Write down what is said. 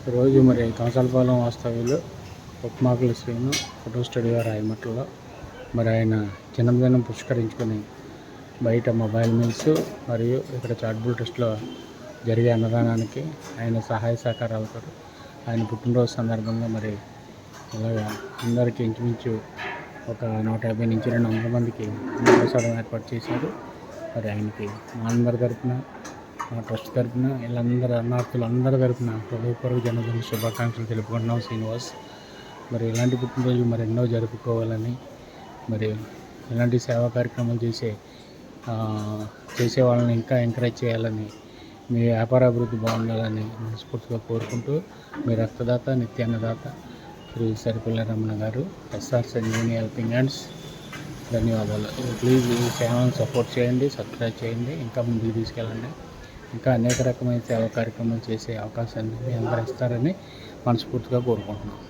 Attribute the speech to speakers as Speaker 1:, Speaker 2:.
Speaker 1: రోజు మరి కంసాలపాలెం వాస్తవ్యులు ఉప్మాకుల శ్రీను ఫోటో స్టూడియో రాయమట్టులో మరి ఆయన జన్మదినం పురస్కరించుకొని బయట మొబైల్ మిల్స్ మరియు ఇక్కడ చాట్బుల్ ట్రస్ట్లో జరిగే అన్నదానానికి ఆయన సహాయ సహకారాలతో ఆయన పుట్టినరోజు సందర్భంగా మరి ఇలాగా అందరికీ ఇంచుమించు ఒక 150 నుంచి 200 మందికి ప్రసాదం ఏర్పాటు చేశారు. మరి ఆయనకి మా అందరి తరపున, మా ట్రస్ట్ తరపున, వీళ్ళందరూ అన్నార్థులు అందరి తరపున హృదయపూర్వక జన్మదిన శుభాకాంక్షలు తెలుపుకుంటున్నాం శ్రీనివాస్. మరి ఇలాంటి పుట్టినరోజులు మరి ఎన్నో జరుపుకోవాలని, మరి ఇలాంటి సేవా కార్యక్రమాలు చేసే వాళ్ళని ఇంకా ఎంకరేజ్ చేయాలని, మీ వ్యాపార అభివృద్ధి బాగుండాలని మనస్ఫూర్తిగా కోరుకుంటూ, మీ రక్తదాత నిత్యాన్నదాత శ్రీ సరిపల్లి రమణ గారు, ఎస్ఆర్ సంజీవని హెల్పింగ్ హ్యాండ్స్. ధన్యవాదాలు. ప్లీజ్ ఈ ఛానల్ని సపోర్ట్ చేయండి, సబ్స్క్రైబ్ చేయండి, ఇంకా ముందుకు తీసుకెళ్ళండి. ఇంకా అనేక రకమైన సేవా కార్యక్రమాలు చేసే అవకాశాన్ని మీ అందరూ ఇస్తారని మనస్ఫూర్తిగా కోరుకుంటున్నాను.